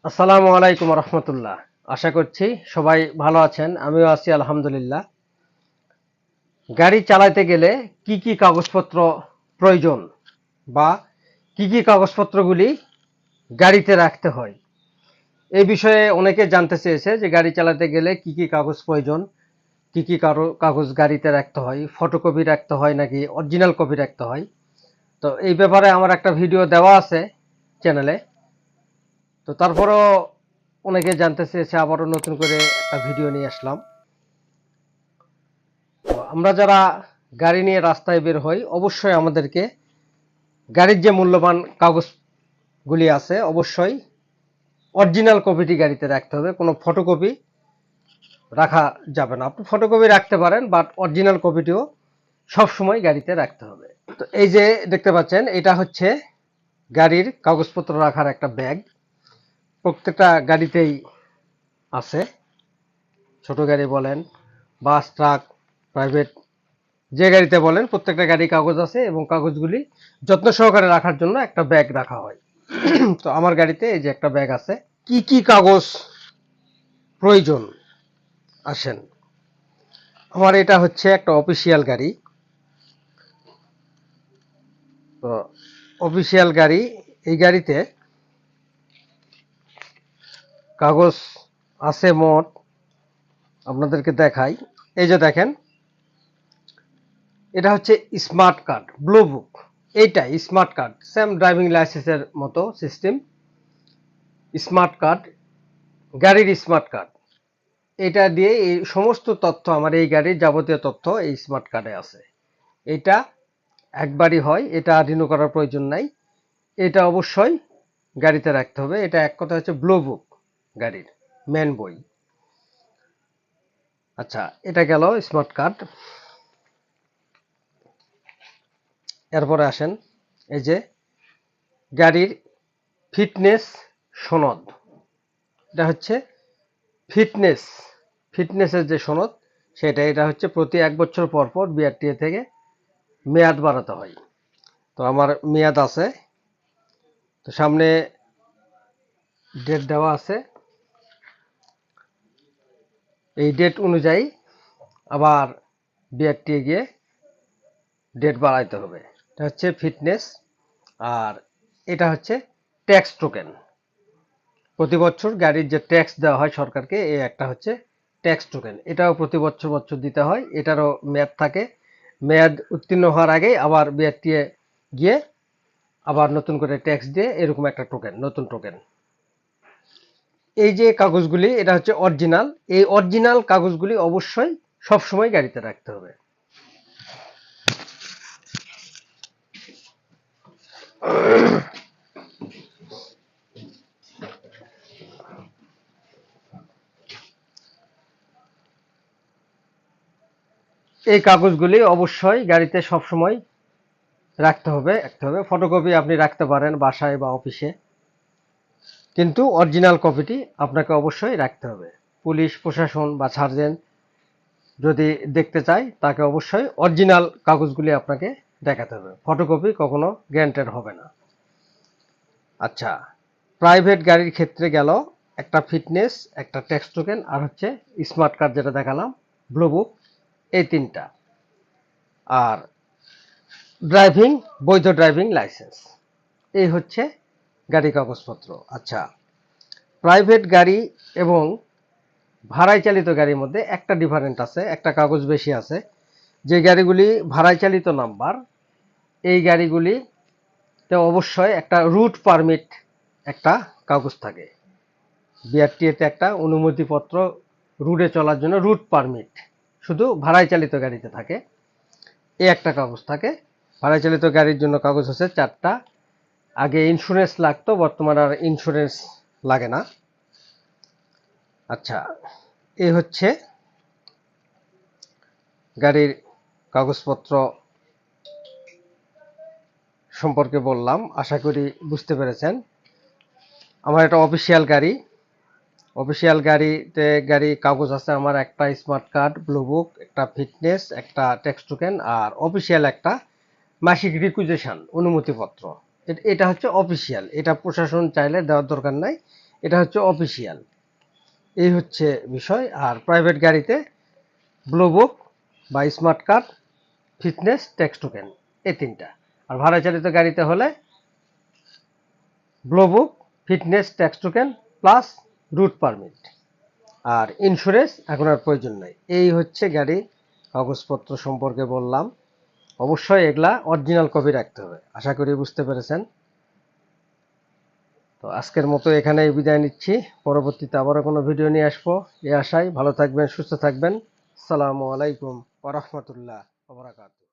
আসসালামু আলাইকুম রহমতুল্লাহ। আশা করছি সবাই ভালো আছেন, আমিও আছি আলহামদুলিল্লাহ। গাড়ি চালাতে গেলে কি কি কাগজপত্র প্রয়োজন বা কি কি কাগজপত্রগুলি গাড়িতে রাখতে হয়, এই বিষয়ে অনেকে জানতে চেয়েছে যে গাড়ি চালাতে গেলে কি কি কাগজ প্রয়োজন, কি কি কাগজ গাড়িতে রাখতে হয়, ফটোকপি রাখতে হয় নাকি অরিজিনাল কপি রাখতে হয়। তো এই ব্যাপারে আমার একটা ভিডিও দেওয়া আছে চ্যানেলে। তো তারপরেও অনেকে জানতে চেয়েছে, আবারও নতুন করে একটা ভিডিও নিয়ে আসলাম। তো আমরা যারা গাড়ি নিয়ে রাস্তায় বের হই, অবশ্যই আমাদেরকে গাড়ির যে মূল্যবান কাগজগুলি আছে অবশ্যই অরিজিনাল কপিটি গাড়িতে রাখতে হবে। কোনো ফটোকপি রাখা যাবে না। আপনি ফটোকপি রাখতে পারেন, বাট অরিজিনাল কপিটিও সবসময় গাড়িতে রাখতে হবে। তো এই যে দেখতে পাচ্ছেন, এটা হচ্ছে গাড়ির কাগজপত্র রাখার একটা ব্যাগ। প্রত্যেকটা গাড়িতেই আছে, ছোট গাড়ি বলেন, বাস, ট্রাক, প্রাইভেট, যে গাড়িতে বলেন প্রত্যেকটা গাড়ি কাগজ আছে এবং কাগজগুলি যত্ন সহকারে রাখার জন্য একটা ব্যাগ রাখা হয়। তো আমার গাড়িতে এই যে একটা ব্যাগ আছে। কি কি কাগজ প্রয়োজন আসেন। আমার এটা হচ্ছে একটা অফিসিয়াল গাড়ি। তো অফিসিয়াল গাড়ি, এই গাড়িতে কাগজ আছে মোট, আপনাদেরকে দেখাই। এই যে দেখেন, এটা হচ্ছে স্মার্ট কার্ড, ব্লু বুক। এইটা স্মার্ট কার্ড, সেম ড্রাইভিং লাইসেন্সের মতো সিস্টেম। স্মার্ট কার্ড, গাড়ির স্মার্ট কার্ড। এটা দিয়ে এই সমস্ত তথ্য, আমার এই গাড়ির যাবতীয় তথ্য এই স্মার্ট কার্ডে আছে। এটা একবারই হয়, এটা রিনিউ করার প্রয়োজন নাই। এটা অবশ্যই গাড়িতে রাখতে হবে। এটা এক কথা হচ্ছে ব্লু বুক, গাড়ির মেন বই। আচ্ছা, এটা গেল স্মার্ট কার্ড। এরপরে আসেন, এই যে গাড়ির ফিটনেস সনদ। এটা হচ্ছে ফিটনেসের যে সনদ সেটা, এটা হচ্ছে প্রতি 1 বছর পর পর বিআরটিএ থেকে মেয়াদ বাড়াতে হয়। তো আমার মেয়াদ আছে, তো সামনে ডেট দেওয়া আছে। এই ডেট অনুযায়ী আবার বিআরটিএ গিয়ে ডেট বাড়াইতে হবে। এটা হচ্ছে ফিটনেস। আর এটা হচ্ছে ট্যাক্স টোকেন। প্রতি বছর গাড়ির যে ট্যাক্স দেওয়া হয় সরকারকে, এই একটা হচ্ছে ট্যাক্স টোকেন। এটাও প্রতি বছর বছর দিতে হয়। এটারও মেয়াদ থাকে। মেয়াদ উত্তীর্ণ হওয়ার আগেই আবার বিআরটিএ গিয়ে আবার নতুন করে ট্যাক্স দিয়ে এরকম একটা টোকেন, নতুন টোকেন। এই যে কাগজগুলি, এটা হচ্ছে অরিজিনাল। এই অরিজিনাল কাগজগুলি অবশ্যই সবসময় গাড়িতে রাখতে হবে। এই কাগজগুলি অবশ্যই গাড়িতে সবসময় রাখতে হবে। ফটোকপি আপনি রাখতে পারেন বাসায় বা অফিসে, কিন্তু অরিজিনাল কপিটি আপনাকে অবশ্যই রাখতে হবে। পুলিশ প্রশাসন বা সার্জেন্ট যদি দেখতে চায়, তাকে অবশ্যই অরিজিনাল কাগজগুলি আপনাকে দেখাতে হবে। ফটোকপি কখনো গ্যারান্টেড হবে না। আচ্ছা, প্রাইভেট গাড়ির ক্ষেত্রে গেল একটা ফিটনেস, একটা ট্যাক্স টোকেন, আর হচ্ছে স্মার্ট কার্ড যেটা দেখালাম, ব্লু বুক, এই তিনটা। আর ড্রাইভিং, বৈধ ড্রাইভিং লাইসেন্স। এই হচ্ছে গাড়ি কাগজপত্র। আচ্ছা, প্রাইভেট গাড়ি এবং ভাড়ায় চালিত গাড়ির মধ্যে একটা ডিফারেন্ট আছে, একটা কাগজ বেশি আছে। যে গাড়িগুলি ভাড়ায় চালিত নাম্বার, এই গাড়িগুলিতে অবশ্যই একটা রুট পারমিট, একটা কাগজ থাকে। বিআরটিএতে একটা অনুমতিপত্র, রুটে চলার জন্য রুট পারমিট শুধু ভাড়ায় চালিত গাড়িতে থাকে। এই একটা কাগজ থাকে। ভাড়ায় চালিত গাড়ির জন্য কাগজ হচ্ছে 4টা। আগে ইন্স্যুরেন্স লাগতো, বর্তমানে আর ইন্স্যুরেন্স লাগে না। আচ্ছা, এই হচ্ছে গাড়ির কাগজপত্র সম্পর্কে বললাম। আশা করি বুঝতে পেরেছেন। আমার একটা অফিসিয়াল গাড়ি। অফিসিয়াল গাড়িতে গাড়ি কাগজ আছে আমার একটা স্মার্ট কার্ড, ব্লু বুক, একটা ফিটনেস, একটা ট্যাক্স টোকেন, আর অফিসিয়াল একটা মাসিক রিকুইজিশন অনুমতিপত্র। এটা হচ্ছে অফিসিয়াল। এটা প্রশাসন চাইলে দেওয়ার দরকার নাই। এটা হচ্ছে অফিসিয়াল। এই হচ্ছে বিষয়। আর প্রাইভেট গাড়িতে ব্লু বুক বা smart card, fitness, tax token, এই তিনটা। আর ভাড়া চালিত গাড়িতে হলে blue book, fitness, tax token plus route permit. আর ইন্স্যুরেন্স এখন আর প্রয়োজন নাই। এই হচ্ছে গাড়ির কাগজপত্র সম্পর্কে বললাম। অবশ্যই এগুলা অরিজিনাল কপি রাখতে হবে। আশা করি বুঝতে পেরেছেন। তো আজকের মতো এখানেই বিদায় নিচ্ছি। পরবর্তীতে আবারও কোনো ভিডিও নিয়ে আসবো এই আশায়। ভালো থাকবেন, সুস্থ থাকবেন। আসসালামু আলাইকুম ওয়া রাহমাতুল্লাহ ওয়া বারাকাতুহু।